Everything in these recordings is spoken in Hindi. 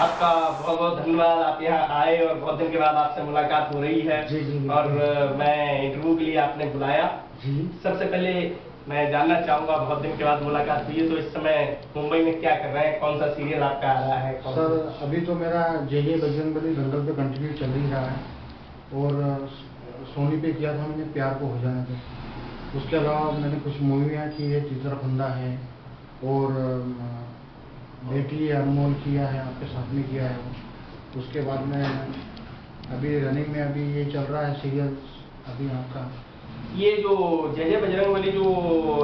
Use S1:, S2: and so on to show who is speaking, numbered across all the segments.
S1: आपका बहुत बहुत धन्यवाद, आप यहाँ आए और बहुत दिन के बाद आपसे मुलाकात हो रही है।
S2: जी,
S1: और मैं इंटरव्यू के लिए आपने बुलाया।
S2: जी।
S1: सबसे पहले मैं जानना चाहूँगा, बहुत दिन के बाद मुलाकात हुई है, तो इस समय मुंबई में क्या कर रहे हैं? कौन सा सीरियल आपका आ रहा है?
S2: सर अभी तो मेरा जे बजरंगबली दंगल पे कंटिन्यू चल ही रहा है और सोनी पे किया था मैंने प्यार को हो जाने पे। उसके अलावा मैंने कुछ मूवियाँ की है, तीसरा फंदा है और बेटी अनमोल किया है, आपके साथ में किया है। उसके बाद में अभी रनिंग में अभी ये चल रहा है सीरियल अभी आपका।
S1: ये जो जय बजरंगबली जो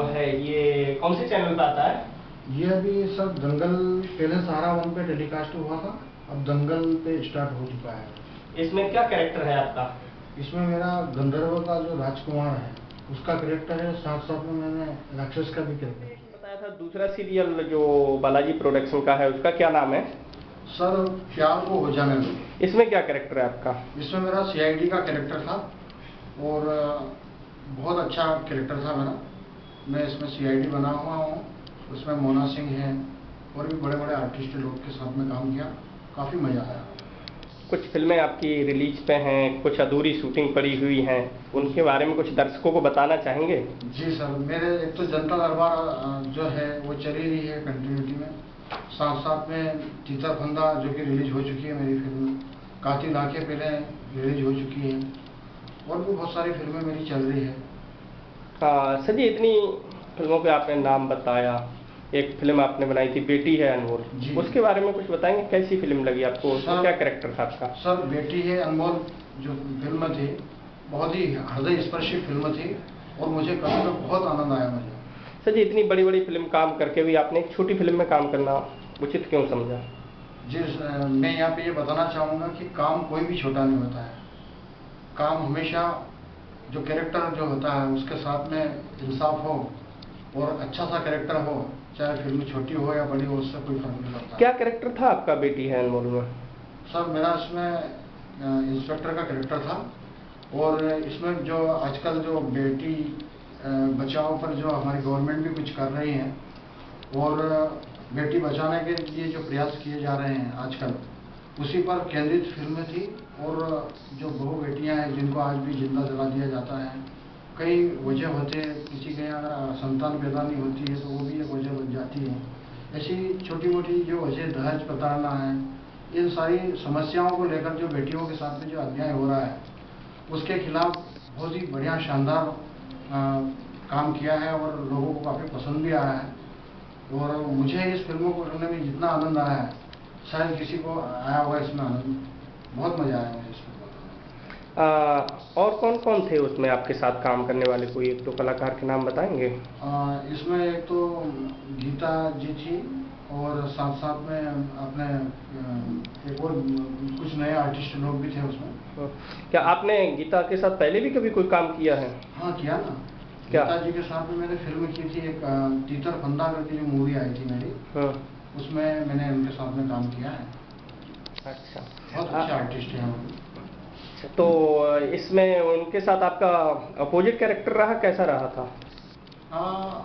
S1: है, ये कौन से चैनल पे आता है?
S2: ये अभी सर दंगल पहले सहारा 1 पे टेलीकास्ट हुआ था, अब दंगल पे स्टार्ट हो चुका है।
S1: इसमें क्या कैरेक्टर है आपका?
S2: इसमें मेरा गंधर्व का जो राजकुमार है उसका कैरेक्टर है, साथ साथ में मैंने राक्षस का भी कैरेक्टर
S1: बताया था। दूसरा सीरियल जो बालाजी प्रोडक्शन का है, उसका क्या नाम है?
S2: सर प्यार को हो जाने दो।
S1: इसमें क्या कैरेक्टर है आपका?
S2: इसमें मेरा सीआईडी का कैरेक्टर था और बहुत अच्छा कैरेक्टर था मेरा। मैं इसमें सीआईडी बना हुआ हूँ। उसमें मोना सिंह है और भी बड़े बड़े आर्टिस्ट लोग के साथ में काम किया, काफ़ी मज़ा आया।
S1: कुछ फिल्में आपकी रिलीज पे हैं, कुछ अधूरी शूटिंग पड़ी हुई हैं, उनके बारे में कुछ दर्शकों को बताना चाहेंगे?
S2: जी सर, मेरे एक तो जनता दरबार जो है वो चली रही है कंटिन्यूटी में, साथ साथ में तीतर फंदा जो कि रिलीज हो चुकी है मेरी फिल्म, कातिल आंखें पहले रिलीज हो चुकी है और भी बहुत सारी फिल्में मेरी चल रही है।
S1: सर जी, इतनी फिल्मों पे आपने नाम बताया, एक फिल्म आपने बनाई थी बेटी है अनमोल, उसके बारे में कुछ बताएंगे? कैसी फिल्म लगी आपको? उसमें क्या कैरेक्टर था आपका?
S2: सर बेटी है अनमोल जो फिल्म थी बहुत ही हृदय स्पर्शी फिल्म थी और मुझे करने में बहुत आनंद आया मुझे।
S1: सर जी, इतनी बड़ी बड़ी फिल्म काम करके भी आपने एक छोटी फिल्म में काम करना उचित क्यों समझा?
S2: जी मैं यहाँ पे ये बताना चाहूँगा कि काम कोई भी छोटा नहीं होता है। काम हमेशा जो कैरेक्टर जो होता है उसके साथ में इंसाफ हो और अच्छा सा कैरेक्टर हो, चाहे फिल्म छोटी हो या बड़ी हो, उससे कोई फर्क नहीं पड़ता।
S1: क्या कैरेक्टर था आपका बेटी है अनमोल में?
S2: सर मेरा इसमें इंस्पेक्टर का कैरेक्टर था और इसमें जो आजकल जो बेटी बचाओ पर जो हमारी गवर्नमेंट भी कुछ कर रही है और बेटी बचाने के लिए जो प्रयास किए जा रहे हैं आजकल, उसी पर केंद्रित फिल्म थी। और जो बहू बेटियां हैं जिनको आज भी जिंदा जला दिया जाता है, कई वजह होते हैं, किसी के यहाँ संतान पैदा नहीं होती है तो वो भी एक वजह बन जाती है। ऐसी छोटी मोटी जो वजह दहेज प्रताड़ना है, इन सारी समस्याओं को लेकर जो बेटियों के साथ में जो अन्याय हो रहा है उसके खिलाफ बहुत ही बढ़िया शानदार काम किया है और लोगों को काफ़ी पसंद भी आया है। और मुझे इस फिल्म को करने में जितना आनंद आया है शायद किसी को आया होगा इसमें आनंद। बहुत मज़ा आया मुझे इस फिल्म को।
S1: और कौन कौन थे उसमें आपके साथ काम करने वाले? कोई एक दो कलाकार के नाम बताएंगे?
S2: इसमें एक तो गीता जी थी और साथ साथ में अपने एक और कुछ नए आर्टिस्ट लोग भी थे उसमें।
S1: क्या आपने गीता के साथ पहले भी कभी कोई काम किया है?
S2: हाँ किया ना।
S1: क्या?
S2: गीता जी के साथ में मैंने फिल्म की थी एक तीतर फंदा करके जो मूवी आई थी मेरी।
S1: हाँ।
S2: उसमें मैंने उनके साथ में काम किया है।
S1: अच्छा,
S2: बहुत अच्छे आर्टिस्ट हैं वो।
S1: तो इसमें उनके साथ आपका अपोजिट कैरेक्टर रहा, कैसा रहा था?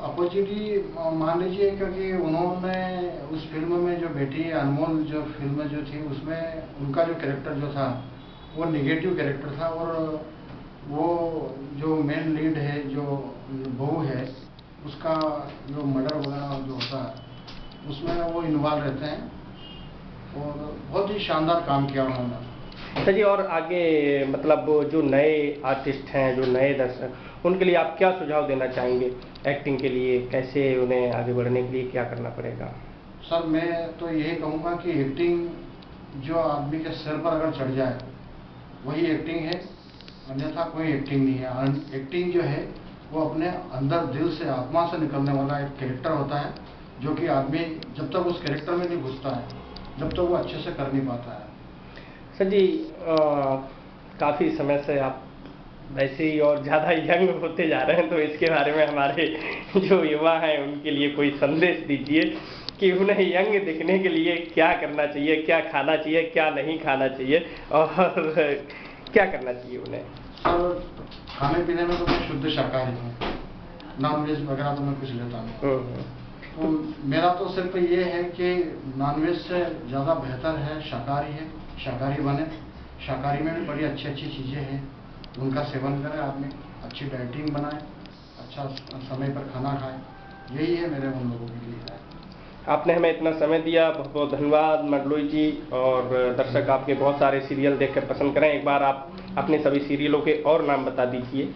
S2: अपोजिट ही मान लीजिए, क्योंकि उन्होंने उस फिल्म में जो बेटी अनमोल जो फिल्म जो थी उसमें उनका जो कैरेक्टर जो था वो निगेटिव कैरेक्टर था और वो जो मेन लीड है जो बहू है उसका जो मर्डर वगैरह जो होता है उसमें वो इन्वॉल्व रहते हैं और बहुत ही शानदार काम किया उन्होंने।
S1: अच्छा जी, और आगे मतलब जो नए आर्टिस्ट हैं, जो नए दर्शक, उनके लिए आप क्या सुझाव देना चाहेंगे एक्टिंग के लिए? कैसे उन्हें आगे बढ़ने के लिए क्या करना पड़ेगा?
S2: सर मैं तो यही कहूँगा कि एक्टिंग जो आदमी के सिर पर अगर चढ़ जाए वही एक्टिंग है, अन्यथा कोई एक्टिंग नहीं है। एक्टिंग जो है वो अपने अंदर दिल से आत्मा से निकलने वाला एक कैरेक्टर होता है जो कि आदमी जब तक उस कैरेक्टर में नहीं घुसता है जब तक वो अच्छे से कर नहीं पाता है।
S1: सर जी, काफ़ी समय से आप वैसे ही और ज़्यादा यंग होते जा रहे हैं, तो इसके बारे में हमारे जो युवा हैं उनके लिए कोई संदेश दीजिए कि उन्हें यंग दिखने के लिए क्या करना चाहिए, क्या खाना चाहिए, क्या नहीं खाना चाहिए और क्या करना चाहिए उन्हें?
S2: सर खाने पीने में तो मैं शुद्ध शाकाहारी हूँ, नॉन वेज वगैरह तो मैं कुछ लेता नहीं। तो मेरा तो सिर्फ ये है कि नॉनवेज से ज़्यादा बेहतर है शाकाहारी है, शाकाहारी बने। शाकाहारी में भी बड़ी अच्छी अच्छी चीज़ें हैं, उनका सेवन करें आदमी, अच्छी डाइटिंग बनाए, अच्छा समय पर खाना खाए। यही है मेरे उन लोगों के लिए।
S1: आपने हमें इतना समय दिया, बहुत बहुत धन्यवाद मंडलोई जी। और दर्शक आपके बहुत सारे सीरियल देखकर पसंद करें। एक बार आप अपने सभी सीरियलों के और नाम बता दीजिए।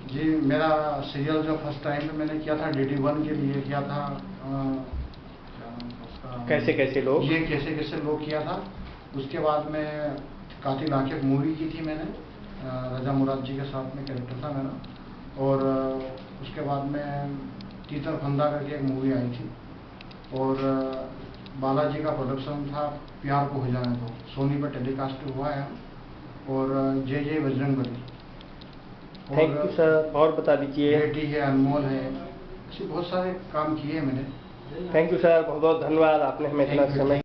S2: जी, मेरा सीरियल जो फर्स्ट टाइम में मैंने किया था DD1 के लिए किया था, क्या नाम था उसका,
S1: कैसे कैसे लोग,
S2: ये कैसे कैसे लोग किया था। उसके बाद में कातिल आकिब मूवी की थी मैंने, रजा मुराद जी के साथ में कैरेक्टर था मेरा। और उसके बाद में तीतर फंदा करके एक मूवी आई थी, और बालाजी का प्रोडक्शन था प्यार को हो जाने दो, सोनी पर टेलीकास्ट हुआ है। और जय बजरंगबली।
S1: Thank you sir. और बता दीजिए।
S2: बेटी है, अनमोल है, ऐसे बहुत सारे काम किए हैं मैंने।
S1: थैंक यू सर, बहुत बहुत धन्यवाद, आपने हमें इतना
S2: Thank you.
S1: समय